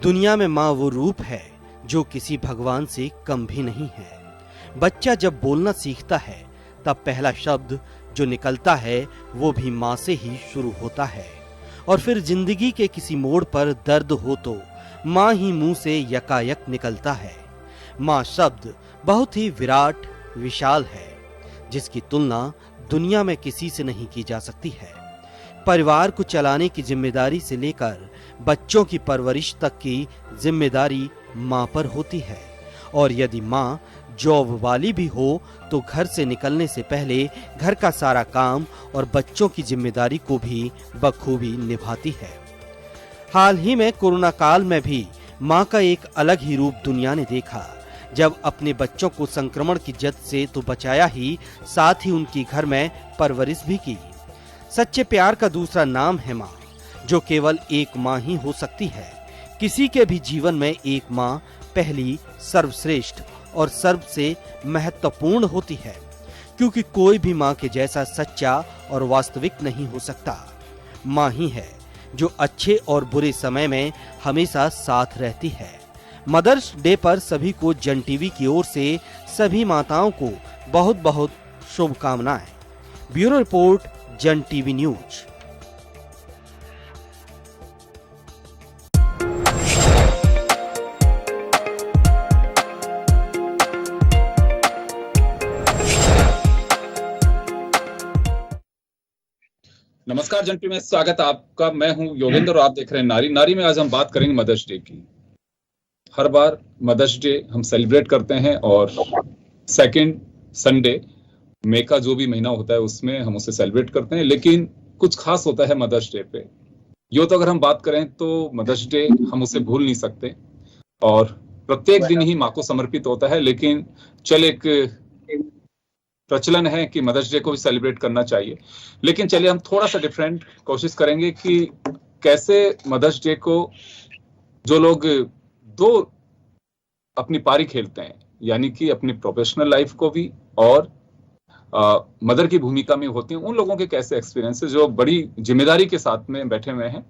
दुनिया में माँ वो रूप है जो किसी भगवान से कम भी नहीं है। बच्चा जब बोलना सीखता है तब पहला शब्द जो निकलता है वो भी माँ से ही शुरू होता है, और फिर जिंदगी के किसी मोड़ पर दर्द हो तो माँ ही मुंह से यकायक निकलता है। माँ शब्द बहुत ही विराट विशाल है, जिसकी तुलना दुनिया में किसी से नहीं की जा सकती है। परिवार को चलाने की जिम्मेदारी से लेकर बच्चों की परवरिश तक की जिम्मेदारी माँ पर होती है, और यदि माँ जॉब वाली भी हो तो घर से निकलने से पहले घर का सारा काम और बच्चों की जिम्मेदारी को भी बखूबी निभाती है। हाल ही में कोरोना काल में भी माँ का एक अलग ही रूप दुनिया ने देखा, जब अपने बच्चों को संक्रमण की जद से तो बचाया ही, साथ ही उनकी घर में परवरिश भी की। सच्चे प्यार का दूसरा नाम है माँ, जो केवल एक माँ ही हो सकती है। किसी के भी जीवन में एक माँ पहली, सर्वश्रेष्ठ और सबसे महत्वपूर्ण होती है, क्योंकि कोई भी माँ के जैसा सच्चा और वास्तविक नहीं हो सकता। माँ ही है जो अच्छे और बुरे समय में हमेशा साथ रहती है। मदर्स डे पर सभी को जन टीवी की ओर से सभी माताओं को बहुत बहुत शुभकामनाएं। ब्यूरो रिपोर्ट, जन टीवी न्यूज। नमस्कार जन टीवी में स्वागत है आपका। मैं हूं योगेंद्र और आप देख रहे हैं नारी। नारी में आज हम बात करेंगे मदर्स डे की। हर बार मदर्स डे हम सेलिब्रेट करते हैं और सेकंड संडे मई का जो भी महीना होता है उसमें हम उसे सेलिब्रेट करते हैं, लेकिन कुछ खास होता है मदर्स डे पे। यो तो अगर हम बात करें तो मदर्स डे हम उसे भूल नहीं सकते और प्रत्येक दिन ही माँ को समर्पित होता है, लेकिन चल एक प्रचलन है कि मदर्स डे को भी सेलिब्रेट करना चाहिए। लेकिन चलिए हम थोड़ा सा डिफरेंट कोशिश करेंगे कि कैसे मदर्स डे को जो लोग दो अपनी पारी खेलते हैं, यानी कि अपनी प्रोफेशनल लाइफ को भी और मदर की भूमिका में होती हैं, उन लोगों के कैसे एक्सपीरियंस है जो बड़ी जिम्मेदारी के साथ में बैठे हुए हैं।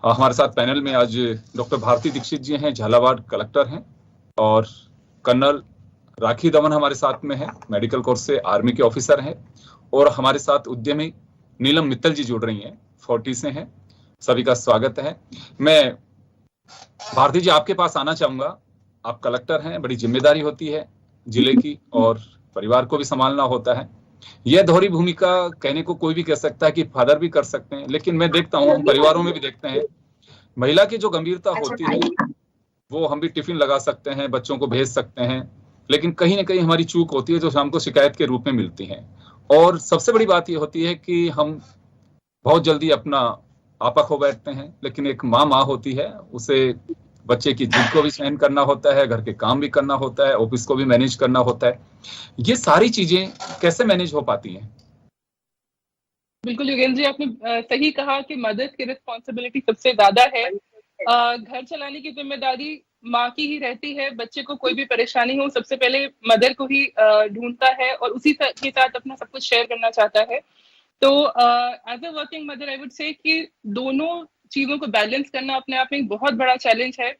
हमारे साथ पैनल में आज डॉक्टर भारती दीक्षित जी हैं, झालावाड़ कलेक्टर हैं, और कर्नल राखी दमन हमारे साथ में है, मेडिकल कोर्स से आर्मी के ऑफिसर हैं, और हमारे साथ उद्यमी नीलम मित्तल जी जुड़ रही हैं, 40 से हैं। सभी का स्वागत है। मैं भारती जी आपके पास आना चाहूंगा। आप कलेक्टर हैं, बड़ी जिम्मेदारी होती है जिले की और परिवार को भी संभालना होता है। यह दोहरी भूमिका कहने को कोई भी कह सकता है कि फादर भी कर सकते हैं, लेकिन मैं देखता हूँ हम परिवारों में भी देखते हैं महिला की जो गंभीरता होती है वो हम भी टिफिन लगा सकते हैं, बच्चों को भेज सकते हैं, लेकिन कहीं ना कहीं हमारी चूक होती है जो हमको शिकायत के रूप में मिलती है। और सबसे बड़ी बात यह होती है कि हम बहुत जल्दी अपना आपा खो बैठते हैं, लेकिन एक माँ होती है, उसे बच्चे की जिद को भी सहन करना होता है, घर के काम भी करना होता है, ऑफिस को भी मैनेज करना होता है। ये सारी चीजें कैसे मैनेज हो पाती हैं? बिल्कुल योगेंद्र जी, आपने सही कहा कि मदर की रिस्पॉन्सिबिलिटी सबसे ज्यादा है। घर चलाने की जिम्मेदारी माँ की ही रहती है। बच्चे को कोई भी परेशानी हो सबसे पहले मदर को ही ढूंढता है और उसी के साथ अपना सब कुछ शेयर करना चाहता है। तो as a working mother I would say कि दोनों चीजों को बैलेंस करना अपने आप में एक बहुत बड़ा चैलेंज है।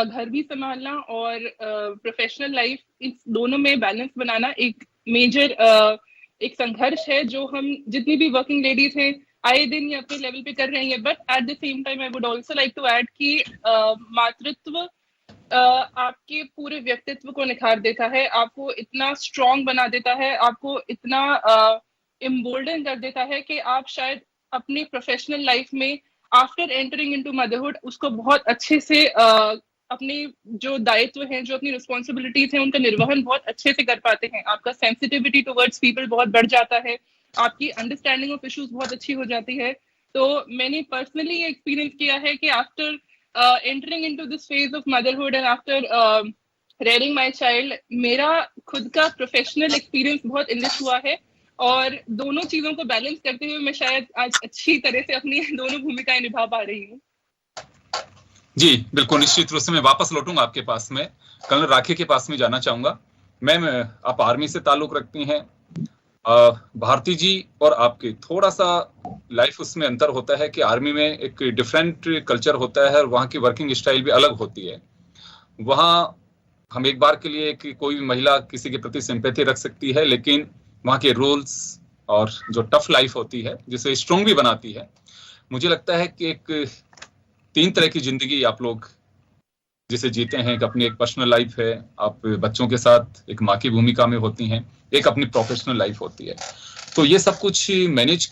घर भी संभालना और प्रोफेशनल लाइफ, इन दोनों में बैलेंस बनाना एक मेजर एक संघर्ष है जो हम जितनी भी वर्किंग लेडीज हैं आए दिन ये अपने लेवल पे कर रही हैं। But at the same time I would also like to add कि मातृत्व आपके पूरे व्यक्तित्व को निखार देता है, आपको इतना स्ट्रॉन्ग बना देता है, आपको इतना एम्बोल्डन कर देता है कि आप शायद अपनी प्रोफेशनल लाइफ में आफ्टर एंटरिंग इनटू मदरहुड उसको बहुत अच्छे से अपने जो दायित्व हैं, जो अपनी रिस्पॉन्सिबिलिटीज हैं, उनका निर्वहन बहुत अच्छे से कर पाते हैं। आपका सेंसिटिविटी टुवर्ड्स पीपल बहुत बढ़ जाता है, आपकी अंडरस्टैंडिंग ऑफ इश्यूज बहुत अच्छी हो जाती है। तो मैंने पर्सनली ये एक्सपीरियंस किया है कि after entering into this phase of motherhood and after rearing my child, मेरा खुद का प्रोफेशनल एक्सपीरियंस बहुत इनरिच हुआ है और दोनों चीजों को बैलेंस करते हुए मैं शायद आज अच्छी तरह से अपनी दोनों भूमिकाएं निभा पा रही हूँ। जी बिल्कुल, निश्चित रूप से मैं वापस लौटूंगा आपके पास में। कर्नल राखी के पास में जाना चाहूंगा। मैम, आप आर्मी से ताल्लुक रखती हैं, भारती जी और आपके थोड़ा सा लाइफ उसमें अंतर होता है कि आर्मी में एक डिफरेंट कल्चर होता है और वहाँ की वर्किंग स्टाइल भी अलग होती है। वहाँ हम एक बार के लिए कि कोई भी महिला किसी के प्रति सिंपैथी रख सकती है, लेकिन वहाँ के रूल्स और जो टफ लाइफ होती है जिसे स्ट्रॉन्ग भी बनाती है। मुझे लगता है कि एक 3 तरह की जिंदगी आप लोग जिसे जीते हैं, एक अपनी एक पर्सनल लाइफ है, आप बच्चों के साथ एक माँ की भूमिका में होती हैं, एक अपनी प्रोफेशनल लाइफ होती है। तो ये सब कुछ मैनेज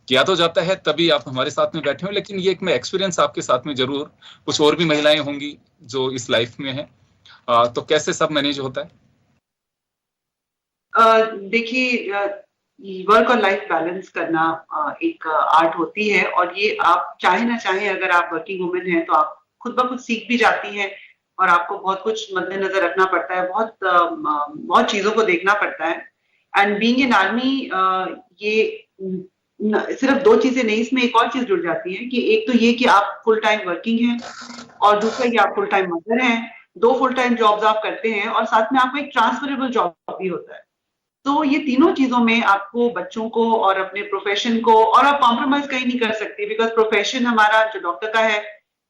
किया तो जाता है तभी आप हमारे साथ में बैठे हो, लेकिन ये एक मैं एक्सपीरियंस आपके साथ में जरूर, कुछ और भी महिलाएं होंगी जो इस लाइफ में है, तो कैसे सब मैनेज होता है? देखिए, वर्क और लाइफ बैलेंस करना एक आर्ट होती है, और ये आप चाहे ना चाहे, अगर आप वर्किंग वुमेन हैं तो आप खुद ब खुद सीख भी जाती हैं, और आपको बहुत कुछ मद्देनजर रखना पड़ता है, बहुत चीजों को देखना पड़ता है। एंड बीइंग इन आर्मी, ये सिर्फ 2 चीजें नहीं, इसमें एक और चीज जुड़ जाती है कि एक तो ये कि आप फुल टाइम वर्किंग हैं, और दूसरा कि आप फुल टाइम मदर हैं। 2 फुल टाइम जॉब्स आप करते हैं, और साथ में आपको एक ट्रांसफरेबल जॉब भी होता है। तो ये तीनों चीजों में आपको बच्चों को और अपने प्रोफेशन को, और आप कॉम्प्रोमाइज कहीं नहीं कर सकते, बिकॉज प्रोफेशन हमारा जो डॉक्टर का है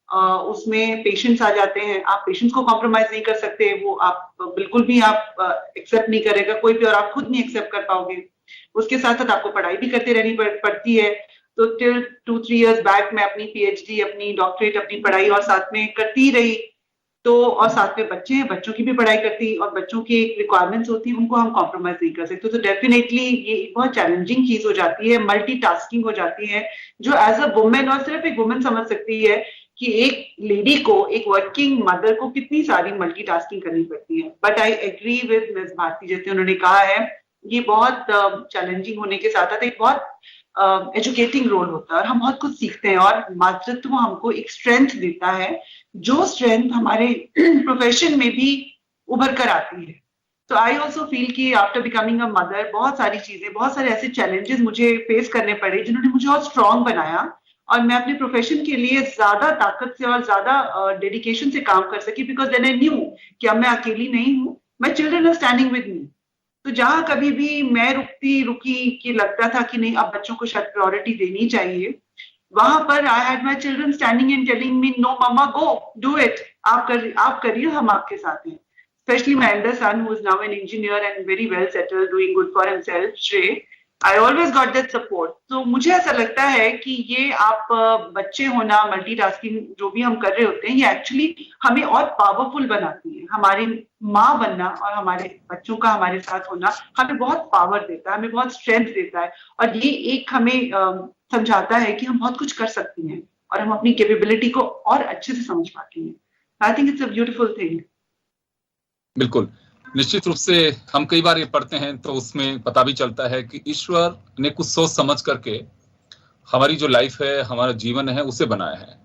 उसमें पेशेंट्स आ जाते हैं, आप पेशेंट्स को कॉम्प्रोमाइज नहीं कर सकते, वो आप बिल्कुल भी आप एक्सेप्ट नहीं करेगा कोई भी, और आप खुद नहीं एक्सेप्ट कर पाओगे। उसके साथ साथ आपको पढ़ाई भी करते रहनी पड़ती है। तो टिल 2-3 इयर्स बैक मैं अपनी पीएचडी, अपनी डॉक्टरेट, अपनी पढ़ाई और साथ में करती रही। तो और साथ में बच्चे हैं, बच्चों की भी पढ़ाई करती, और बच्चों की एक रिक्वायरमेंट्स होती है, उनको हम कॉम्प्रोमाइज नहीं कर सकते। तो डेफिनेटली ये बहुत चैलेंजिंग चीज हो जाती है, मल्टीटास्किंग हो जाती है, जो एज अ वुमेन, और सिर्फ एक वुमेन समझ सकती है कि एक लेडी को, एक वर्किंग मदर को कितनी सारी मल्टीटास्किंग करनी पड़ती है। But I agree with miss Bharti, जैसे उन्होंने कहा है, ये बहुत चैलेंजिंग होने के साथ साथ एक बहुत एजुकेटिंग रोल होता है, और हम बहुत कुछ सीखते हैं, और मातृत्व हमको एक स्ट्रेंथ देता है, जो स्ट्रेंथ हमारे प्रोफेशन में भी उभर कर आती है। तो आई ऑल्सो फील कि आफ्टर बिकमिंग अ मदर बहुत सारी चीजें, बहुत सारे ऐसे चैलेंजेस मुझे फेस करने पड़े जिन्होंने मुझे और स्ट्रांग बनाया, और मैं अपने प्रोफेशन के लिए ज्यादा ताकत से और ज्यादा डेडिकेशन से काम कर सकी, बिकॉज देन आई न्यू कि अब मैं अकेली नहीं हूँ, my children are standing with me. तो जहां कभी भी मैं रुकी कि लगता था कि नहीं, अब बच्चों को शायद प्रायोरिटी देनी चाहिए, वहां पर I had my children standing and telling me, no mamma, go do it, आप करिए, हम आपके साथ हैं। Specially my elder son, who is now an engineer and very well settled, doing good for himself, Shrey, I always got that support. तो मुझे ऐसा लगता है कि ये आप बच्चे होना, मल्टीटास्किंग जो भी हम कर रहे होते हैं, ये एक्चुअली हमें और पावरफुल बनाती है। हमारी माँ बनना और हमारे बच्चों का हमारे साथ होना हमें बहुत पावर देता है, हमें बहुत स्ट्रेंथ देता है, और ये एक हमें समझाता है कि हम बहुत कुछ कर सकती हैं, और हम अपनी कैपेबिलिटी को और अच्छे से समझ पाती हैं। I think it's a beautiful thing. बिल्कुल, निश्चित रूप से हम कई बार ये पढ़ते हैं तो उसमें पता भी चलता है कि ईश्वर ने कुछ सोच समझ करके हमारी जो लाइफ है, हमारा जीवन है, उसे बनाया है,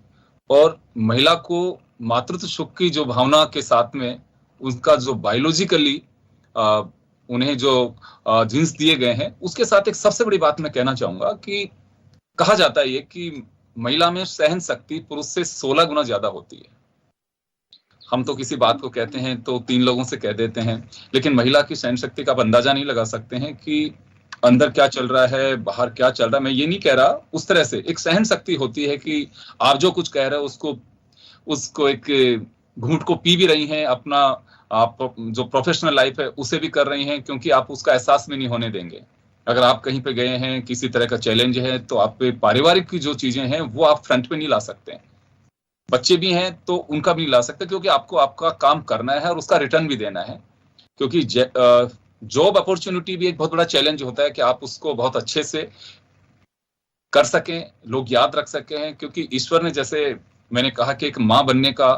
और महिला को मातृत्व सुख की जो भावना के साथ में उनका जो बायोलॉजिकली उन्हें जो जीन्स दिए गए हैं, उसके साथ एक सबसे बड़ी बात मैं कहना चाहूंगा कि कहा जाता है ये कि महिला में सहन शक्ति पुरुष से 16 गुना ज्यादा होती है। हम तो किसी बात को कहते हैं तो 3 लोगों से कह देते हैं, लेकिन महिला की सहन शक्ति का आप अंदाजा नहीं लगा सकते हैं कि अंदर क्या चल रहा है, बाहर क्या चल रहा है। मैं ये नहीं कह रहा, उस तरह से एक सहन शक्ति होती है कि आप जो कुछ कह रहे हो उसको एक घूंट को पी भी रही हैं, अपना आप जो प्रोफेशनल लाइफ है उसे भी कर रही हैं, क्योंकि आप उसका एहसास भी नहीं होने देंगे। अगर आप कहीं पे गए हैं, किसी तरह का चैलेंज है, तो आप पे पारिवारिक की जो चीजें हैं वो आप फ्रंट पे नहीं ला सकते हैं। बच्चे भी हैं तो उनका भी नहीं ला सकते, क्योंकि आपको आपका काम करना है और उसका रिटर्न भी देना है। क्योंकि जॉब अपॉर्चुनिटी भी एक बहुत बड़ा चैलेंज होता है कि आप उसको बहुत अच्छे से कर सकें, लोग याद रख सकें, क्योंकि ईश्वर ने, जैसे मैंने कहा कि एक माँ बनने का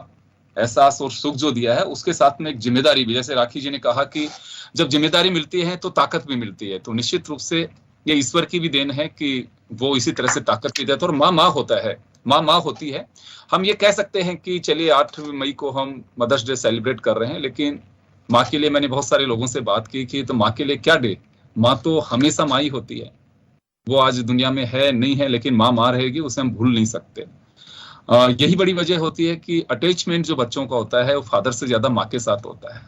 एहसास और सुख जो दिया है, उसके साथ में एक जिम्मेदारी भी, जैसे राखी जी ने कहा कि जब जिम्मेदारी मिलती है तो ताकत भी मिलती है। तो निश्चित रूप से ये ईश्वर की भी देन है कि वो इसी तरह से ताकत भी देता है, और माँ होता है, माँ होती है। हम ये कह सकते हैं कि चलिए 8 मई को हम मदर्स डे सेलिब्रेट कर रहे हैं, लेकिन माँ के लिए मैंने बहुत सारे लोगों से बात की कि तो माँ के लिए क्या डे, माँ तो हमेशा माँ ही होती है। वो आज दुनिया में है नहीं है, लेकिन माँ रहेगी, उसे हम भूल नहीं सकते। यही बड़ी वजह होती है कि अटैचमेंट जो बच्चों का होता है वो फादर से ज्यादा माँ के साथ होता है।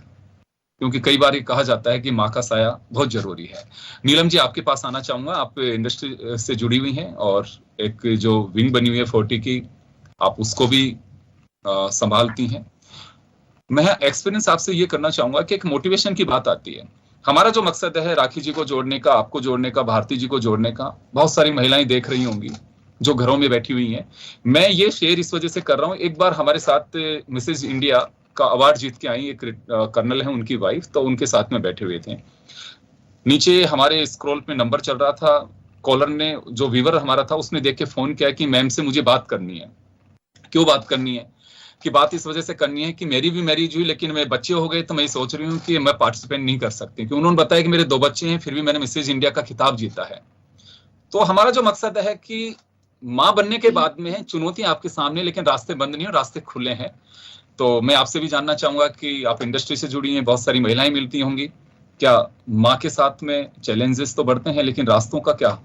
क्योंकि कई बार ये कहा जाता है कि माँ का साया बहुत जरूरी है। नीलम जी, आपके पास आना चाहूंगा। आप इंडस्ट्री से जुड़ी हुई हैं और एक जो विंग बनी हुई है 40 की, आप उसको भी संभालती हैं। मैं एक्सपीरियंस आपसे ये करना चाहूंगा कि एक मोटिवेशन की बात आती है। हमारा जो मकसद है राखी जी को जोड़ने का, आपको जोड़ने का, भारती जी को जोड़ने का, बहुत सारी महिलाएं देख रही होंगी जो घरों में बैठी हुई हैं। मैं ये शेयर इस वजह से कर रहा हूँ, एक बार हमारे साथ मिसेज इंडिया का अवार्ड जीत के आई एक कर्नल है, उनकी वाइफ, तो उनके साथ में बैठे हुए थे। नीचे हमारे स्क्रॉल पे नंबर चल रहा था, कॉलर ने, जो व्यूअर हमारा था, उसने देख के फोन किया कि मैम से मुझे बात करनी है। क्यों बात करनी है? कि बात इस वजह से करनी है कि मेरी भी मैरिज हुई, लेकिन मेरे बच्चे हो गए, तो मैं सोच रही हूँ कि मैं पार्टिसिपेट नहीं कर सकती, क्योंकि उन्होंने बताया कि मेरे 2 बच्चे हैं, फिर भी मैंने मिसेज इंडिया का खिताब जीता है। तो हमारा जो मकसद है कि माँ बनने के बाद में चुनौतियां आपके सामने, लेकिन रास्ते बंद नहीं हो, रास्ते खुले हैं। तो मैं आपसे भी जानना चाहूंगा कि आप इंडस्ट्री से जुड़ी हैं, बहुत सारी महिलाएं मिलती होंगी, क्या माँ के साथ में चैलेंजेस तो बढ़ते हैं, लेकिन रास्तों का क्या?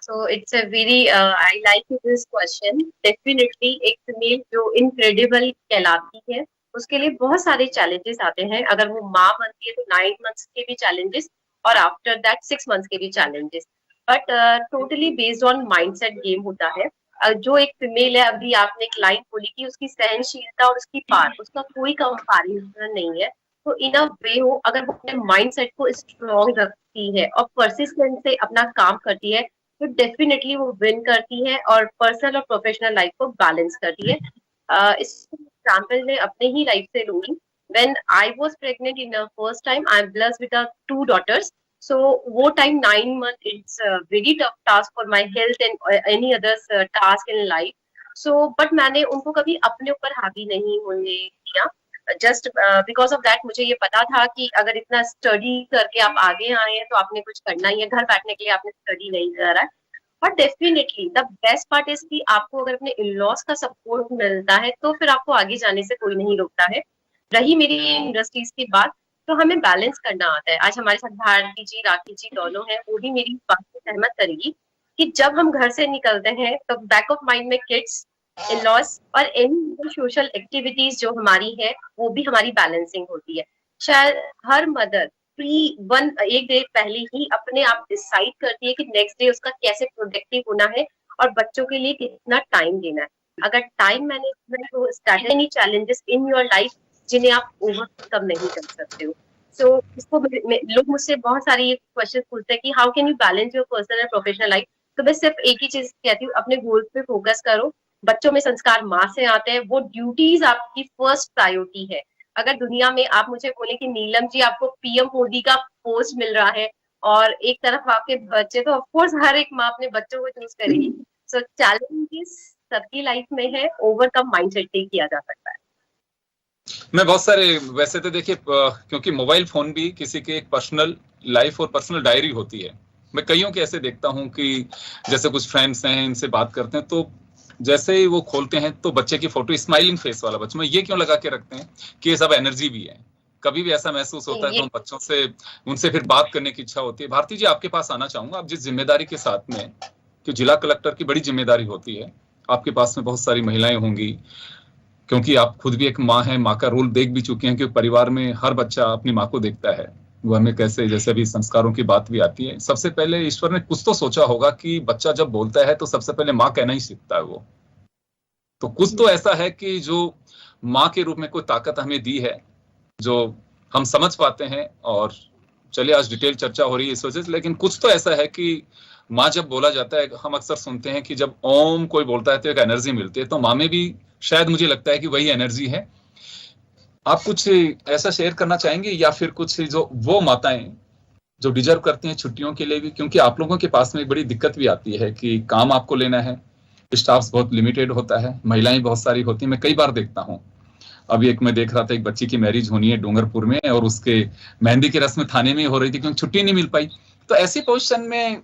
So it's a very I like this question. Definitely एक फीमेल जो इनक्रेडिबल कहलाती है, उसके लिए बहुत सारे चैलेंजेस आते हैं। अगर वो माँ बनती है तो 9 मंथ्स के भी चैलेंजेस और आफ्टर दैट 6 मंथ्स के भी challenges, but totally based on mindset game होता है। जो एक फीमेल है, अभी आपने एक लाइन बोली कि उसकी सहनशीलता और उसकी पार, उसका कोई कंपैरिजन नहीं है। तो इन अ वे हो, अगर वो अपने माइंडसेट को स्ट्रॉन्ग रखती है और परसिस्टेंस से अपना काम करती है, तो डेफिनेटली वो विन करती है और पर्सनल और प्रोफेशनल लाइफ को बैलेंस करती है। इस एग्जांपल मैं अपने ही लाइफ से लूंगी। When I was pregnant in first time, I am blessed with 2 daughters. So वो time 9 month, it's very tough task for my health and any others task in life. So but मैंने उनको कभी अपने ऊपर हावी नहीं होने दिया। जस्ट बिकॉज ऑफ दैट मुझे ये पता था कि अगर इतना स्टडी करके आप आगे आए हैं तो आपने कुछ करना ही है, घर बैठने के लिए आपने स्टडी नहीं करा है। But definitely the best part is कि आपको अगर अपने इन-लॉज का सपोर्ट मिलता है तो फिर आपको आगे जाने से कोई नहीं रोकता है। रही मेरी इंडस्ट्रीज की बात, तो हमें बैलेंस करना आता है। आज हमारे साथ भारती जी, राखी जी दोनों हैं, वो भी मेरी बात से सहमत करेगी कि जब हम घर से निकलते हैं तो बैक ऑफ माइंड में किड्स, इन-लॉज और एनी सोशल एक्टिविटीज जो हमारी है, वो भी हमारी बैलेंसिंग होती है। शायद हर मदर एक डे पहले ही अपने आप डिसाइड करती है कि नेक्स्ट डे उसका कैसे प्रोडक्टिव होना है और बच्चों के लिए कितना टाइम देना है। अगर टाइम मैनेजमेंट हो, start any challenges in your life जिन्हें आप ओवरकम नहीं कर सकते हो। सो इसको लोग मुझसे बहुत सारे ये क्वेश्चन पूछते हैं कि how can you balance your personal and professional life. तो मैं सिर्फ एक ही चीज कहती हूँ, अपने गोल्स पे फोकस करो। बच्चों में संस्कार माँ से आते हैं, वो ड्यूटीज आपकी फर्स्ट प्रायोरिटी है। अगर दुनिया में आप मुझे बोले कि नीलम जी आपको पीएम मोदी का पोस्ट मिल रहा है और एक तरफ आपके बच्चे, तो ऑफकोर्स हर एक माँ अपने बच्चों को चूज करेगी। सो चैलेंजेस सबकी लाइफ में है, ओवरकम माइंडसेट से किया जा सकता है। मैं बहुत सारे, वैसे तो देखिए, क्योंकि मोबाइल फोन भी किसी के एक पर्सनल लाइफ और पर्सनल डायरी होती है। मैं कईयों के ऐसे देखता हूं कि जैसे कुछ फ्रेंड्स हैं, इनसे बात करते हैं, तो जैसे ही वो खोलते हैं तो बच्चे की फोटो, स्माइलिंग फेस वाला बच्चा, मैं ये क्यों लगा के रखते हैं कि ये सब एनर्जी भी है। कभी भी ऐसा महसूस होता है तो हम बच्चों से, उनसे फिर बात करने की इच्छा होती है। भारती जी, आपके पास आना चाहूंगा। आप जिस जिम्मेदारी के साथ में, कि जिला कलेक्टर की बड़ी जिम्मेदारी होती है, आपके पास में बहुत सारी महिलाएं होंगी, क्योंकि आप खुद भी एक माँ हैं, माँ का रोल देख भी चुके हैं, क्योंकि परिवार में हर बच्चा अपनी माँ को देखता है, वो हमें कैसे, जैसे भी संस्कारों की बात भी आती है। सबसे पहले ईश्वर ने कुछ तो सोचा होगा कि बच्चा जब बोलता है तो सबसे पहले माँ कहना ही सीखता है वो। तो कुछ तो ऐसा है कि जो माँ के रूप में कोई ताकत हमें दी है, जो हम समझ पाते हैं। और चलिए, आज डिटेल चर्चा हो रही है इस वजह से, लेकिन कुछ तो ऐसा है कि माँ जब बोला जाता है, हम अक्सर सुनते हैं कि जब ओम कोई बोलता है तो एक एनर्जी मिलती है, तो माँ में भी शायद मुझे लगता है कि वही एनर्जी है। आप कुछ ऐसा शेयर करना चाहेंगे, या फिर कुछ जो वो माताएं जो डिजर्व करती हैं छुट्टियों के लिए भी, क्योंकि आप लोगों के पास में एक बड़ी दिक्कत भी आती है कि काम आपको लेना है, स्टाफ बहुत लिमिटेड होता है, महिलाएं बहुत सारी होती हैं। मैं कई बार देखता हूँ, अभी एक मैं देख रहा था, एक बच्ची की मैरिज होनी है डूंगरपुर में, और उसके मेहंदी की रस्म थाने में हो रही थी क्योंकि छुट्टी नहीं मिल पाई। तो ऐसी पोजीशन में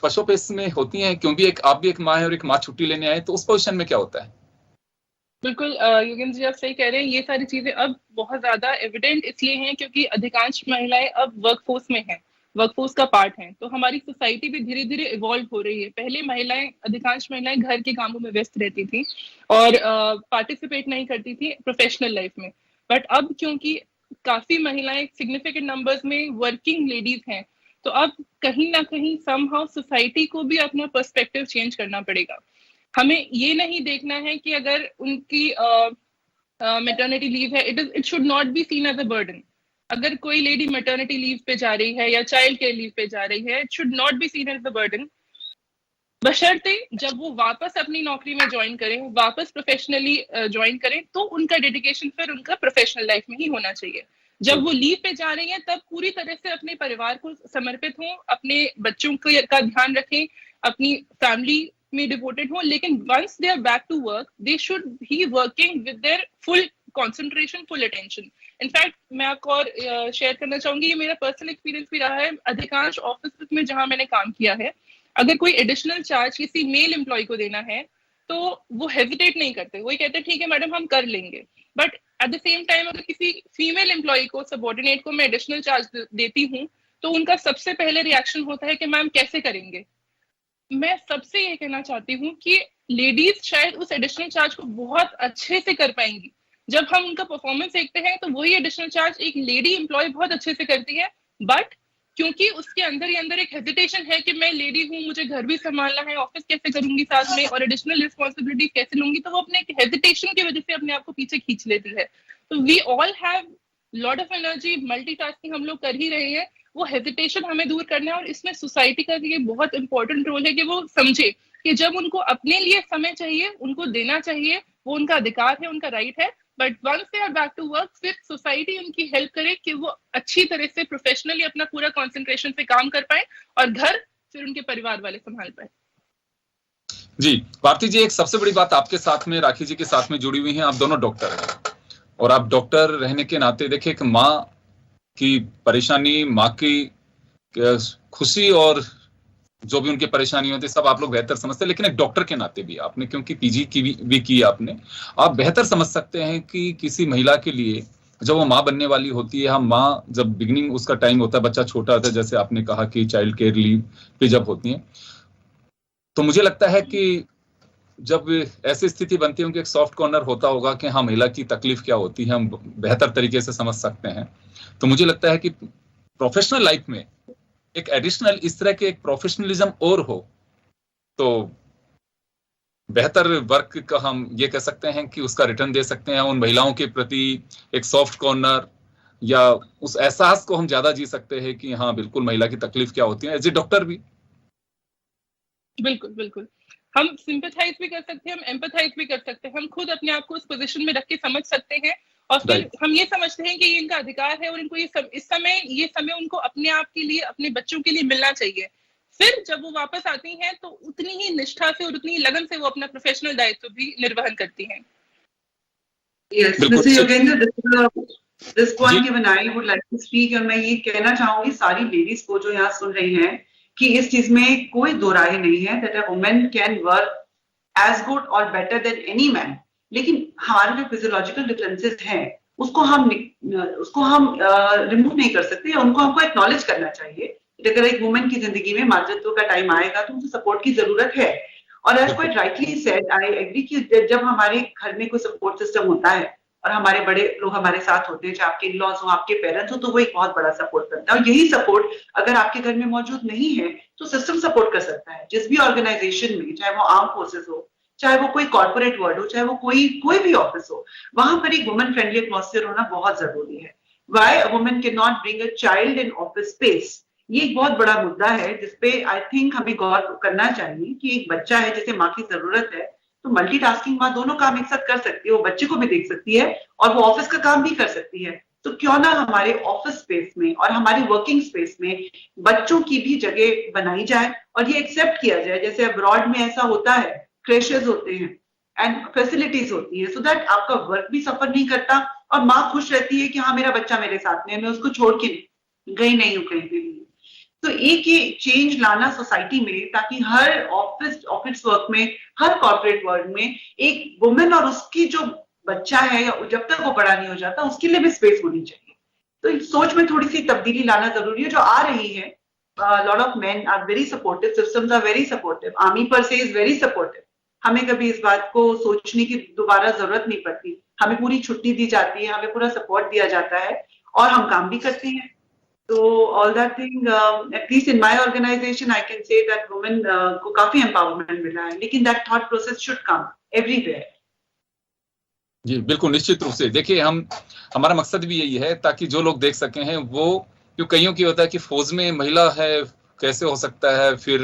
पशुपेश में होती हैं, क्योंकि एक आप भी एक माँ है और एक माँ छुट्टी लेने आए, तो उस पोजीशन में क्या होता है? बिल्कुल योगेंद्र जी, आप सही कह रहे हैं। ये सारी चीजें अब बहुत ज्यादा एविडेंट इसलिए हैं क्योंकि अधिकांश महिलाएं अब वर्कफोर्स में हैं, वर्कफोर्स का पार्ट हैं। तो हमारी सोसाइटी भी धीरे धीरे इवॉल्व हो रही है। पहले अधिकांश महिलाएं घर के कामों में व्यस्त रहती थी और पार्टिसिपेट नहीं करती थी प्रोफेशनल लाइफ में। बट अब क्योंकि काफी महिलाएं सिग्निफिकेंट नंबर्स में वर्किंग लेडीज हैं, तो अब कहीं ना कहीं समहाउ सोसाइटी को भी अपना पर्सपेक्टिव चेंज करना पड़ेगा। हमें ये नहीं देखना है कि अगर उनकी मैटरनिटी लीव है, it should not be seen as a burden. अगर कोई लेडी मैटरनिटी लीव पे जा रही है या चाइल्ड केयर लीव पे जा रही है, it should not be seen as a burden, बशर्ते जब वो वापस अपनी नौकरी में ज्वाइन करें, वापस प्रोफेशनली ज्वाइन करें, तो उनका डेडिकेशन फिर उनका प्रोफेशनल लाइफ में ही होना चाहिए। जब वो लीव पे जा रही हैं तब पूरी तरह से अपने परिवार को समर्पित हों, अपने बच्चों का ध्यान रखें, अपनी फैमिली में डिवोटेड हों, लेकिन once they are back to work they should be working with their full concentration, full attention. In fact मैं आपको और शेयर करना चाहूंगी, ये मेरा पर्सनल एक्सपीरियंस भी रहा है। अधिकांश ऑफिस में जहां मैंने काम किया है, अगर कोई एडिशनल चार्ज किसी मेल एम्प्लॉय को देना है तो वो हेजिटेट नहीं करते, वही कहते हैं ठीक है मैडम हम कर लेंगे। But at the same time अगर किसी फीमेल एम्प्लॉय को, सबऑर्डिनेट को मैं एडिशनल चार्ज देती हूँ, तो उनका सबसे पहले रिएक्शन होता है कि मैम कैसे करेंगे। मैं सबसे ये कहना चाहती हूँ कि लेडीज शायद उस एडिशनल चार्ज को बहुत अच्छे से कर पाएंगी। जब हम उनका परफॉर्मेंस देखते हैं तो वही एडिशनल चार्ज एक लेडी एम्प्लॉय बहुत अच्छे से करती है, बट क्योंकि उसके अंदर ही अंदर एक हेजिटेशन है कि मैं लेडी हूँ, मुझे घर भी संभालना है, ऑफिस कैसे करूंगी साथ में, और एडिशनल रिस्पॉन्सिबिलिटी कैसे लूंगी, तो वो अपने हेजिटेशन की वजह से अपने आप को पीछे खींच लेती है। तो we all have lot of energy, multitasking हम लोग कर ही रहे हैं, वो हेजिटेशन हमें दूर करना है। और इसमें सोसाइटी का ये बहुत इंपॉर्टेंट रोल है कि वो समझे कि जब उनको अपने लिए समय चाहिए उनको देना चाहिए, वो उनका अधिकार है, उनका राइट है, but once they are back to work फिर सोसाइटी उनकी हेल्प करे कि वो अच्छी तरह से प्रोफेशनली अपना पूरा कंसंट्रेशन से काम कर पाए और घर फिर उनके परिवार वाले संभाल पाए। जी भारती जी, एक सबसे बड़ी बात आपके साथ में, राखी जी के साथ में जुड़ी हुई है, आप दोनों डॉक्टर हैं और आप डॉक्टर रहने के नाते देखिए कि माँ की परेशानी, माँ की खुशी और जो भी उनकी परेशानी होती है सब आप लोग बेहतर समझते हैं, लेकिन एक डॉक्टर के नाते भी आपने, क्योंकि पीजी की भी की आपने, आप बेहतर समझ सकते हैं कि किसी महिला के लिए जब वो माँ बनने वाली होती है, हम माँ जब बिगिनिंग उसका टाइम होता है, बच्चा छोटा होता है, जैसे आपने कहा कि चाइल्ड केयर लीव पे जब होती है, तो मुझे लगता है कि जब ऐसी स्थिति बनती है कि एक सॉफ्ट कॉर्नर होता होगा कि हाँ महिला की तकलीफ क्या होती है, हम बेहतर तरीके से समझ सकते हैं। तो मुझे लगता है कि प्रोफेशनल लाइफ में एक एडिशनल इस तरह के एक प्रोफेशनलिज्म और हो तो बेहतर वर्क का हम ये कह सकते हैं कि उसका रिटर्न दे सकते हैं, उन महिलाओं के प्रति एक सॉफ्ट कॉर्नर या उस एहसास को हम ज्यादा जी सकते हैं कि हाँ बिल्कुल महिला की तकलीफ क्या होती है, एज ए डॉक्टर भी। बिल्कुल बिल्कुल, हम सिंपैथाइज भी कर सकते हैं, हम एम्पैथाइज भी कर सकते हैं, हम खुद अपने आप को उस पोजीशन में रख के समझ सकते हैं और फिर हम ये समझते हैं कि ये इनका अधिकार है और इनको इस समय उनको अपने आप के लिए, अपने बच्चों के लिए मिलना चाहिए। फिर जब वो वापस आती हैं तो उतनी ही निष्ठा से और उतनी ही लगन से वो अपना प्रोफेशनल दायित्व भी निर्वहन करती हैं। Yes, Mr. Yogendra, this point given I would like to speak, और मैं ये कहना चाहूंगी सारी लेडीज को जो यहाँ सुन रही हैं कि इस चीज में कोई दो राय नहीं है that a woman can work as good or better than any man, लेकिन हमारे जो फिजियोलॉजिकल डिफरेंसेस हैं उसको हम रिमूव नहीं कर सकते, उनको हमको एक्नॉलेज करना चाहिए। अगर एक वुमेन की जिंदगी में मातृत्व का टाइम आएगा तो उसे सपोर्ट की जरूरत है। और as quite rightly said, I agree कि जब हमारे घर में कोई सपोर्ट सिस्टम होता है और हमारे बड़े लोग हमारे साथ होते हैं, चाहे आपके इन-लॉज हो, आपके पेरेंट्स हो, तो वो एक बहुत बड़ा सपोर्ट करता है। और यही सपोर्ट अगर आपके घर में मौजूद नहीं है तो सिस्टम सपोर्ट कर सकता है। जिस भी ऑर्गेनाइजेशन में, चाहे वो आर्म फोर्सेस हो, चाहे वो कोई कॉर्पोरेट वर्ल्ड हो, चाहे वो कोई भी ऑफिस हो, वहां पर एक वुमेन फ्रेंडली एटमॉस्फेयर होना बहुत जरूरी है। Why a woman can not bring a child in office space, ये एक बहुत बड़ा मुद्दा है जिसपे आई थिंक हमें गौर करना चाहिए कि एक बच्चा है जिसे माँ की जरूरत है, तो मल्टीटास्किंग माँ दोनों काम एक साथ कर सकती है, वो बच्चे को भी देख सकती है और वो ऑफिस का काम भी कर सकती है। तो क्यों ना हमारे ऑफिस स्पेस में और हमारी वर्किंग स्पेस में बच्चों की भी जगह बनाई जाए और ये एक्सेप्ट किया जाए, जैसे अब्रॉड में ऐसा होता है, क्रेशेस होते हैं एंड फैसिलिटीज होती है, सो दैट आपका वर्क भी सफर नहीं करता और माँ खुश रहती है कि हाँ मेरा बच्चा मेरे साथ में है, मैं उसको छोड़ के गई नहीं हूँ कहीं पे भी। तो एक ये चेंज लाना सोसाइटी में, ताकि हर ऑफिस वर्क में, हर कॉर्पोरेट वर्ल्ड में एक वुमेन और उसकी जो बच्चा है जब तक वो बड़ा नहीं हो जाता उसके लिए भी स्पेस होनी चाहिए। तो इस सोच में थोड़ी सी तब्दीली लाना जरूरी है, जो आ रही है। Lot of men are very supportive, systems are very supportive, army पर से इज वेरी सपोर्टिव, हमें कभी इस बात को सोचने की दोबारा जरूरत नहीं पड़ती हमें पूरी छुट्टी दी जाती है, हमें पूरा सपोर्ट दिया जाता है और हम काम भी करते हैं। तो all that thing, at least in my organisation I can say that women को काफी एम्पावरमेंट मिला है, लेकिन that thought process should come everywhere. जी बिल्कुल, निश्चित रूप से। देखिए, हमारा मकसद भी यही है ताकि जो लोग देख सकें हैं वो, क्यों कईयों की होता है कि फौज में महिला है कैसे हो सकता है, फिर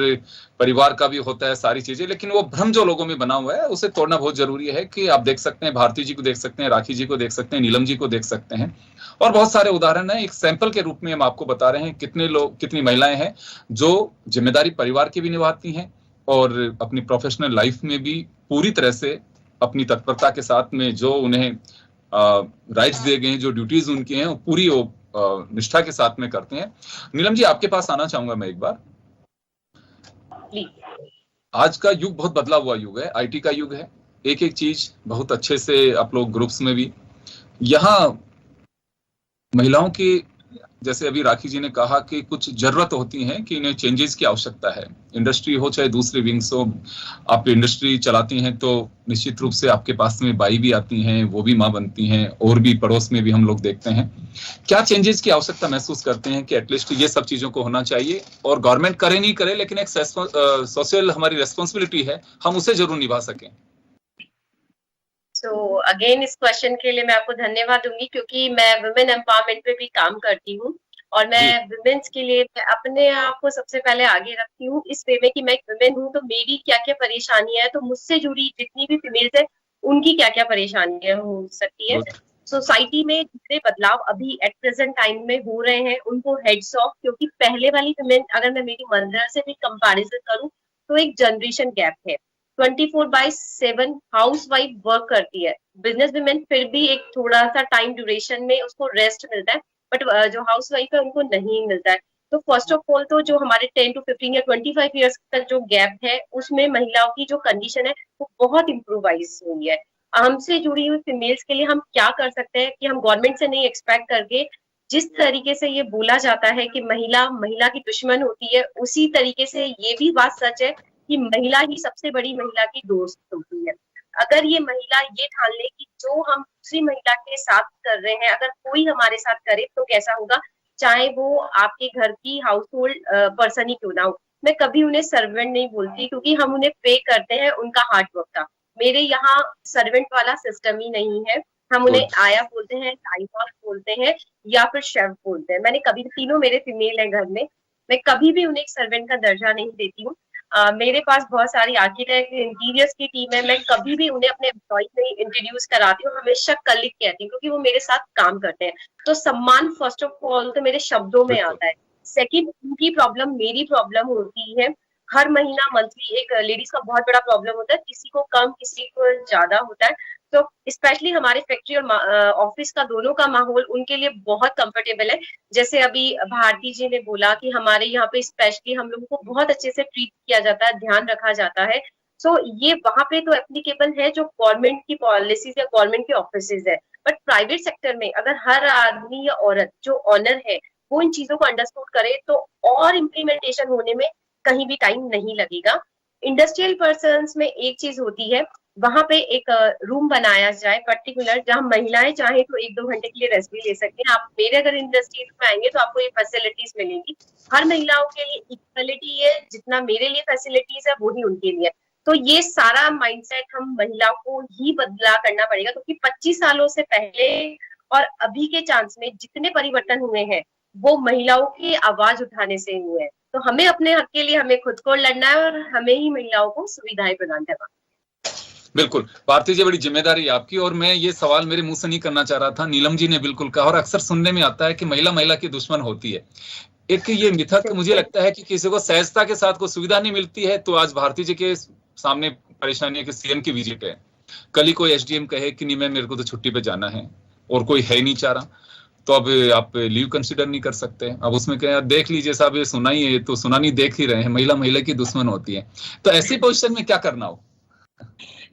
परिवार का भी होता है सारी चीजें, लेकिन वो भ्रम जो लोगों में बना हुआ है उसे तोड़ना बहुत जरूरी है। कि आप देख सकते हैं, भारती जी को देख सकते हैं, राखी जी को देख सकते हैं, नीलम जी को देख सकते हैं, और बहुत सारे उदाहरण हैं। एक सैंपल के रूप में हम आपको बता रहे हैं कितने लोग, कितनी महिलाएं हैं जो जिम्मेदारी परिवार की भी निभाती हैं और अपनी प्रोफेशनल लाइफ में भी पूरी तरह से अपनी तत्परता के साथ में जो उन्हें राइट्स दिए गए हैं, जो ड्यूटीज उनकी हैं, वो पूरी निष्ठा के साथ में करते हैं। नीलम जी, आपके पास आना चाहूंगा मैं एक बार। आज का युग बहुत बदला हुआ युग है, आईटी का युग है। एक एक चीज बहुत अच्छे से आप लोग ग्रुप्स में भी, यहाँ महिलाओं की, जैसे अभी राखी जी ने कहा कि कुछ जरूरत होती है कि इन्हें चेंजेस की आवश्यकता है। इंडस्ट्री हो चाहे दूसरे विंग्स हो, आप इंडस्ट्री चलाती हैं तो निश्चित रूप से आपके पास में बाई भी आती हैं, वो भी माँ बनती हैं, और भी पड़ोस में भी हम लोग देखते हैं। क्या चेंजेस की आवश्यकता महसूस करते हैं कि एटलीस्ट ये सब चीजों को होना चाहिए, और गवर्नमेंट करे नहीं करे, लेकिन एक सोशल हमारी रेस्पॉन्सिबिलिटी है, हम उसे जरूर निभा सकें। तो अगेन इस क्वेश्चन के लिए मैं आपको धन्यवाद दूंगी, क्योंकि मैं वुमेन एम्पावरमेंट पे भी काम करती हूँ और मैं वुमेन्स के लिए अपने आप को सबसे पहले आगे रखती हूँ इस वे में कि मैं एक वुमेन हूँ, तो मेरी क्या क्या परेशानियां है, तो मुझसे जुड़ी जितनी भी फीमेल्स है उनकी क्या क्या परेशानियां हो सकती है। सोसाइटी में जितने बदलाव अभी एट प्रेजेंट टाइम में हो रहे हैं उनको हेड्स ऑफ, क्योंकि पहले वाली वुमेन, अगर मैं मेरी मदर से भी कंपैरिजन करूँ तो एक जनरेशन गैप है। 24/7 हाउस वाइफ वर्क करती है, बिजनेस वुमेन फिर भी एक थोड़ा सा टाइम ड्यूरेशन में उसको रेस्ट मिलता है, बट जो हाउस वाइफ है उनको नहीं मिलता है। तो फर्स्ट ऑफ ऑल तो जो हमारे 10 to 15 या 25 ईयर्स का जो गैप है उसमें महिलाओं की जो कंडीशन है वो बहुत इम्प्रूवाइज हुई है। हमसे जुड़ी हुई फीमेल्स के लिए हम क्या कर सकते हैं कि हम गवर्नमेंट से नहीं एक्सपेक्ट करके, जिस तरीके से ये बोला जाता है कि महिला की दुश्मन होती है, उसी तरीके से ये भी बात सच है कि महिला ही सबसे बड़ी महिला की दोस्त होती है। अगर ये महिला ये ठान ले कि जो हम दूसरी महिला के साथ कर रहे हैं अगर कोई हमारे साथ करे तो कैसा होगा, चाहे वो आपके घर की हाउस होल्ड पर्सन ही क्यों ना हो। मैं कभी उन्हें सर्वेंट नहीं बोलती, क्योंकि हम उन्हें पे करते हैं उनका हार्ड वर्क का। मेरे यहाँ सर्वेंट वाला सिस्टम ही नहीं है। हम उन्हें आया बोलते हैं, टाइम ऑफ बोलते हैं, या फिर शेफ बोलते हैं। मैंने कभी, तीनों मेरे फीमेल है घर में, मैं कभी भी उन्हें एक सर्वेंट का दर्जा नहीं देती हूँ। मेरे पास बहुत सारी आर्किटेक्ट, इंटीरियर्स की टीम है, मैं कभी भी उन्हें अपने एम्प्लॉय नहीं इंट्रोड्यूस कराती हूँ, हमेशा कलीग कहती हूँ, क्योंकि वो मेरे साथ काम करते हैं। तो सम्मान फर्स्ट ऑफ ऑल तो मेरे शब्दों में आता है। सेकंड, उनकी प्रॉब्लम मेरी प्रॉब्लम होती है। हर महीना मंथली एक लेडीज का बहुत बड़ा प्रॉब्लम होता है, किसी को कम किसी को ज्यादा होता है। तो स्पेशली हमारे फैक्ट्री और ऑफिस का दोनों का माहौल उनके लिए बहुत कंफर्टेबल है। जैसे अभी भारती जी ने बोला कि हमारे यहाँ पे स्पेशली हम लोगों को बहुत अच्छे से ट्रीट किया जाता है, ध्यान रखा जाता है। सो ये वहां पे तो एप्लीकेबल है जो गवर्नमेंट की पॉलिसीज या गवर्नमेंट के ऑफिसेज है। बट प्राइवेट सेक्टर में अगर हर आदमी या औरत जो ऑनर है वो इन चीजों को अंडरस्टूड करे तो और इम्प्लीमेंटेशन होने में कहीं भी टाइम नहीं लगेगा। इंडस्ट्रियल पर्सन में एक चीज होती है, वहां पे एक रूम बनाया जाए पर्टिकुलर, जहां महिलाएं चाहे तो 1-2 घंटे के लिए रेस्ट भी ले सकती हैं। आप मेरे अगर इंडस्ट्रीज में आएंगे तो आपको ये फैसिलिटीज मिलेंगी। हर महिलाओं के लिए इक्वलिटी है, जितना मेरे लिए फैसिलिटीज है वही उनके लिए। तो ये सारा माइंडसेट हम महिलाओं को ही बदला करना पड़ेगा, क्योंकि 25 सालों से पहले और अभी के चांस में जितने परिवर्तन हुए हैं वो महिलाओं की आवाज उठाने से हुए हैं। तो हमें अपने हक के लिए हमें खुद को लड़ना है और हमें ही महिलाओं को सुविधाएं प्रदान करना। बिल्कुल भारती जी, बड़ी जिम्मेदारी है आपकी, और मैं ये सवाल मेरे मुंह से नहीं करना चाह रहा था, नीलम जी ने बिल्कुल कहा। और अक्सर सुनने में आता है कि महिला की दुश्मन होती है। एक ये मिथक मुझे लगता है कि किसी को सहजता के साथ कोई सुविधा नहीं मिलती है तो आज भारती जी के सामने परेशानी है कि सीएम की विजिट है, कल ही कोई एसडीएम कहे कि नहीं मैं, मेरे को तो छुट्टी पे जाना है और कोई है नहीं चाह रहा, तो अब आप लीव कंसिडर नहीं कर सकते। अब उसमें क्या, देख लीजिए साहब ये सुना ही है तो सुना नहीं, देख ही रहे हैं, महिला की दुश्मन होती है। तो ऐसी पोजीशन में क्या करना हो?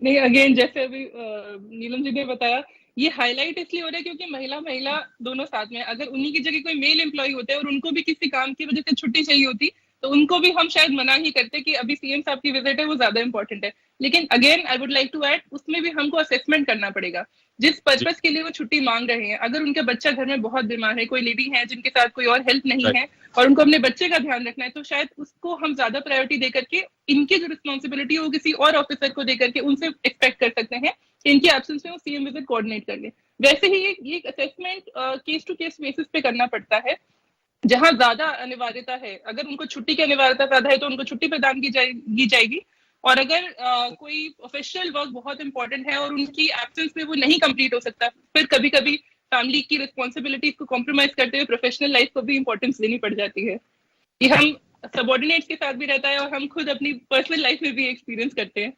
नहीं, अगेन जैसे अभी नीलम जी ने बताया, ये हाईलाइट इसलिए हो रहा है क्योंकि महिला दोनों साथ में, अगर उन्हीं की जगह कोई मेल एम्प्लॉय होते हैं और उनको भी किसी काम की वजह से छुट्टी चाहिए होती तो उनको भी हम शायद मना ही करते कि अभी सीएम साहब की विजिट है, वो ज्यादा इंपॉर्टेंट है। लेकिन again I would like to add, उसमें भी हमको असेसमेंट करना पड़ेगा जिस पर्पस के लिए वो छुट्टी मांग रहे हैं। अगर उनका बच्चा घर में बहुत बीमार है, कोई लेडी है जिनके साथ कोई और हेल्प नहीं है और उनको अपने बच्चे का ध्यान रखना है, तो शायद उसको हम ज्यादा प्रायोरिटी देकर के इनकी जो रिस्पॉन्सिबिलिटी है वो किसी और ऑफिसर को देकर के उनसे एक्सपेक्ट कर सकते हैं कि इनकी एब्सेंस में वो सीएम विजिट कोऑर्डिनेट कर ले। वैसे ही ये assessment case to case basis पे करना पड़ता है। जहां ज्यादा अनिवार्यता है, अगर उनको छुट्टी की अनिवार्यता ज्यादा है तो उनको छुट्टी प्रदान की जाएगी। और अगर कोई ऑफिशियल वर्क बहुत इंपॉर्टेंट है और उनकी एब्सेंस में वो नहीं कंप्लीट हो सकता, फिर कभी कभी फैमिली की रिस्पॉन्सिबिलिटीज को कॉम्प्रोमाइज करते हुए प्रोफेशनल लाइफ को भी इंपॉर्टेंस देनी पड़ जाती है। कि हम सबऑर्डिनेट्स के साथ भी रहता है और हम खुद अपनी पर्सनल लाइफ में भी एक्सपीरियंस करते हैं।